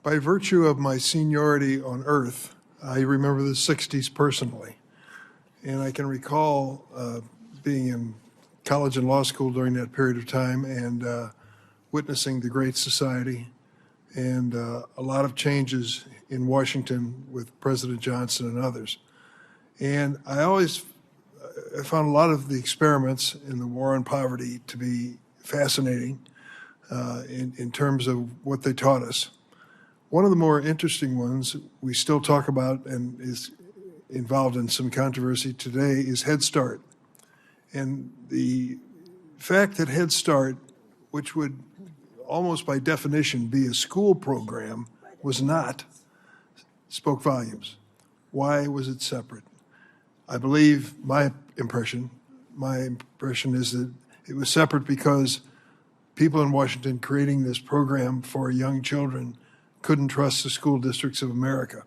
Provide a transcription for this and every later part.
By virtue of my seniority on Earth, I remember the 60s personally. And I can recall being in college and law school during that period of time and witnessing the Great Society and a lot of changes in Washington with President Johnson and others. And I found a lot of the experiments in the war on poverty to be fascinating in terms of what they taught us. One of the more interesting ones we still talk about and is involved in some controversy today is Head Start. And the fact that Head Start, which would almost by definition be a school program, was not, spoke volumes. Why was it separate? I believe my impression is that it was separate because people in Washington creating this program for young children couldn't trust the school districts of America.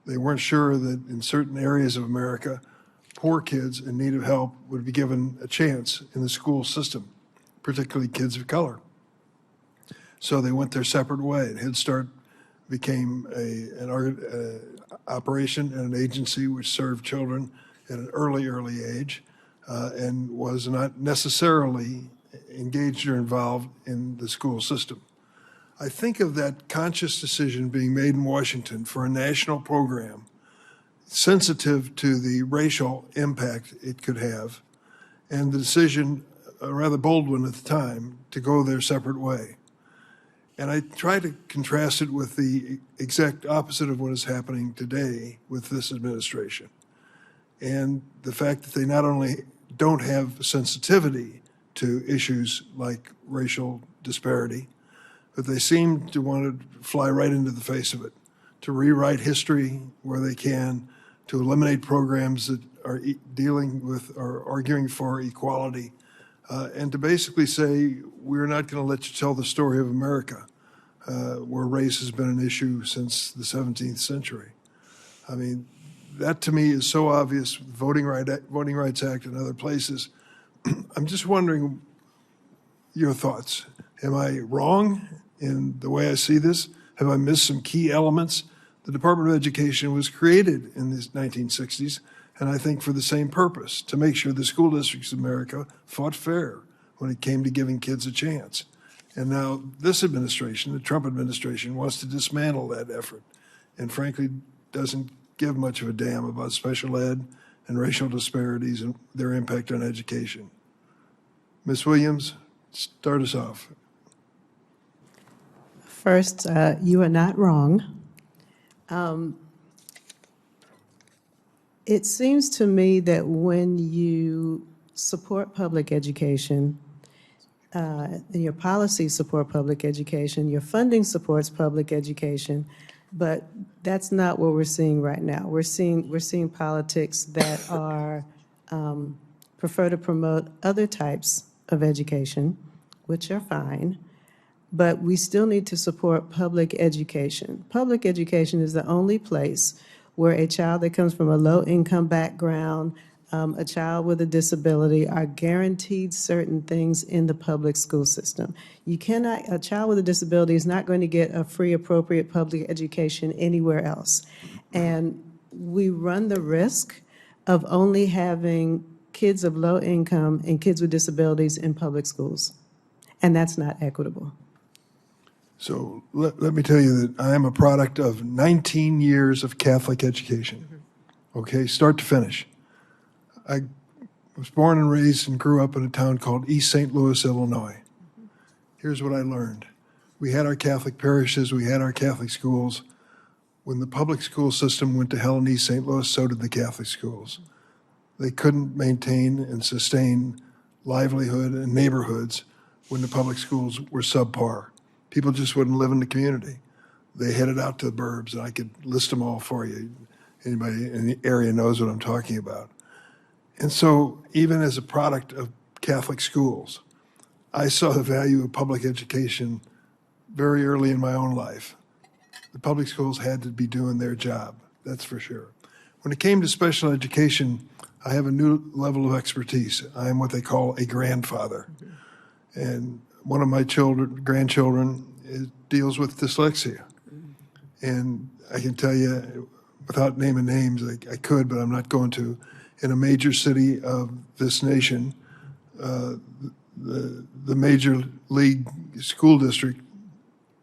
They weren't sure that in certain areas of America, poor kids in need of help would be given a chance in the school system, particularly kids of color. So they went their separate way. Head Start became an operation and an agency which served children at an early age and was not necessarily engaged or involved in the school system. I think of that conscious decision being made in Washington for a national program sensitive to the racial impact it could have, and the decision, a rather bold one at the time, to go their separate way. And I try to contrast it with the exact opposite of what is happening today with this administration. And the fact that they not only don't have sensitivity to issues like racial disparity, but they seem to want to fly right into the face of it, to rewrite history where they can, to eliminate programs that are dealing with or arguing for equality, and to basically say, we're not going to let you tell the story of America, where race has been an issue since the 17th century. I mean, that to me is so obvious with the Voting Rights Act and other places. I'm just wondering your thoughts. Am I wrong in the way I see this? Have I missed some key elements? The Department of Education was created in the 1960s, and I think for the same purpose, to make sure the school districts of America fought fair when it came to giving kids a chance. And now this administration, the Trump administration, wants to dismantle that effort and frankly doesn't give much of a damn about special ed and racial disparities and their impact on education. Ms. Williams, start us off. First, you are not wrong. It seems to me that when you support public education, and your policies support public education, your funding supports public education, but that's not what we're seeing right now. We're seeing politics that are prefer to promote other types of education, which are fine, but we still need to support public education. Public education is the only place where a child that comes from a low-income background, a child with a disability, are guaranteed certain things in the public school system. A child with a disability is not going to get a free, appropriate public education anywhere else. And we run the risk of only having kids of low income and kids with disabilities in public schools. And that's not equitable. So let me tell you that I am a product of 19 years of Catholic education, okay, start to finish. I was born and raised and grew up in a town called East St. Louis, Illinois. Here's what I learned. We had our Catholic parishes, we had our Catholic schools. When the public school system went to hell in East St. Louis, so did the Catholic schools. They couldn't maintain and sustain livelihood in neighborhoods when the public schools were subpar. People just wouldn't live in the community. They headed out to the burbs, and I could list them all for you. Anybody in the area knows what I'm talking about. And so even as a product of Catholic schools, I saw the value of public education very early in my own life. The public schools had to be doing their job, that's for sure. When it came to special education, I have a new level of expertise. I am what they call a grandfather. And one of my grandchildren deals with dyslexia. And I can tell you, without naming names, I could, but I'm not going to. In a major city of this nation, the major league school district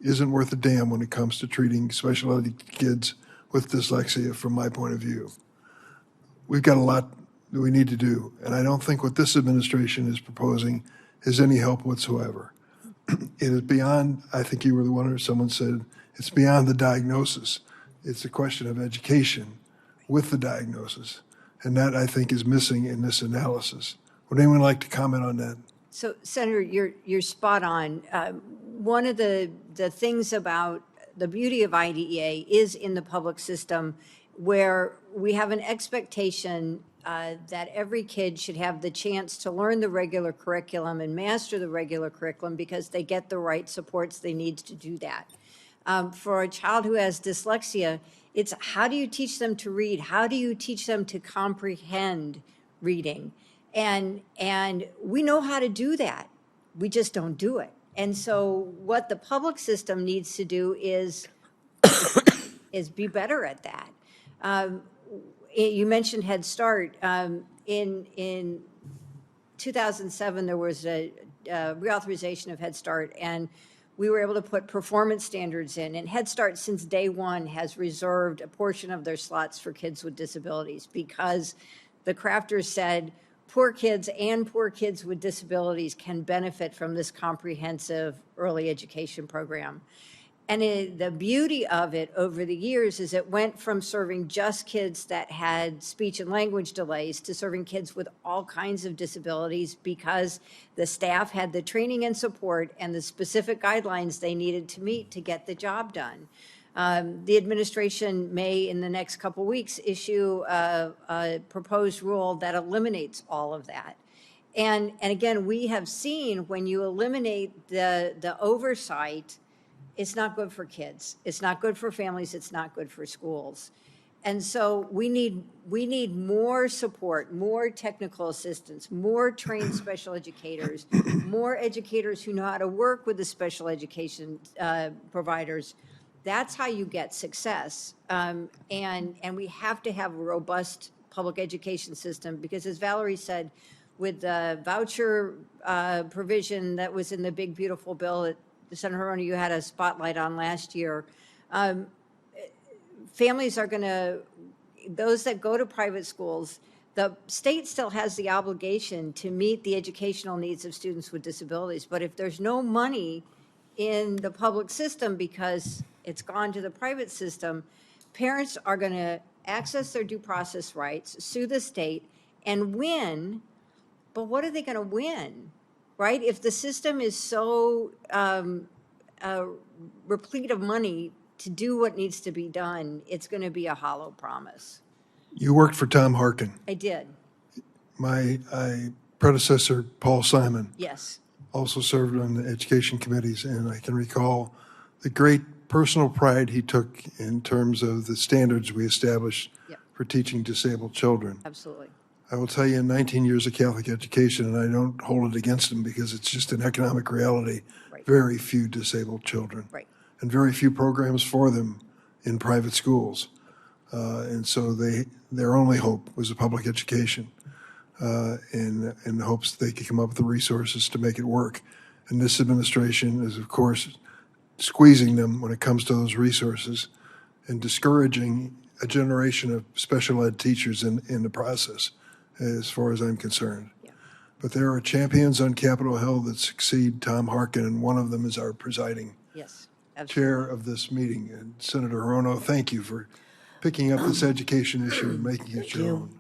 isn't worth a damn when it comes to treating special ed kids with dyslexia, from my point of view. We've got a lot that we need to do, and I don't think what this administration is proposing is any help whatsoever. It is beyond, I think you were the one or someone said, it's beyond the diagnosis. It's a question of education with the diagnosis, and that, I think, is missing in this analysis. Would anyone like to comment on that? So, Senator, you're spot on. One of the things about the beauty of IDEA is in the public system, where we have an expectation that every kid should have the chance to learn the regular curriculum and master the regular curriculum because they get the right supports they need to do that. For a child who has dyslexia, it's how do you teach them to read? How do you teach them to comprehend reading? And we know how to do that. We just don't do it. And so what the public system needs to do is be better at that. You mentioned Head Start. In 2007, there was a reauthorization of Head Start, and we were able to put performance standards in. And Head Start, since day one, has reserved a portion of their slots for kids with disabilities because the crafters said poor kids and poor kids with disabilities can benefit from this comprehensive early education program. And the beauty of it over the years is it went from serving just kids that had speech and language delays to serving kids with all kinds of disabilities because the staff had the training and support and the specific guidelines they needed to meet to get the job done. The administration may, in the next couple weeks, issue a proposed rule that eliminates all of that. And again, we have seen when you eliminate the oversight, it's not good for kids. It's not good for families. It's not good for schools. And so we need more support, more technical assistance, more trained special educators, more educators who know how to work with the special education providers. That's how you get success. And we have to have a robust public education system because, as Valerie said, with the voucher provision that was in the big, beautiful bill that Senator Haroni, you had a spotlight on last year, families are going to, those that go to private schools, the state still has the obligation to meet the educational needs of students with disabilities. But if there's no money in the public system because it's gone to the private system, parents are going to access their due process rights, sue the state, and win. But what are they going to win, right? If the system is so replete of money to do what needs to be done, it's going to be a hollow promise. You worked for Tom Harkin. I did. My predecessor, Paul Simon, Yes. also served on the education committees, and I can recall the great personal pride he took in terms of the standards we established for teaching disabled children. Absolutely. I will tell you, in 19 years of Catholic education, and I don't hold it against him because it's just an economic reality, very few disabled children, and very few programs for them in private schools. And so their only hope was a public education in the hopes that they could come up with the resources to make it work. And this administration is, of course, squeezing them when it comes to those resources and discouraging a generation of special ed teachers in the process, as far as I'm concerned. But there are champions on Capitol Hill that succeed Tom Harkin, and one of them is our presiding chair of this meeting. And Senator Hirono, thank you for picking up this education issue and making it your own.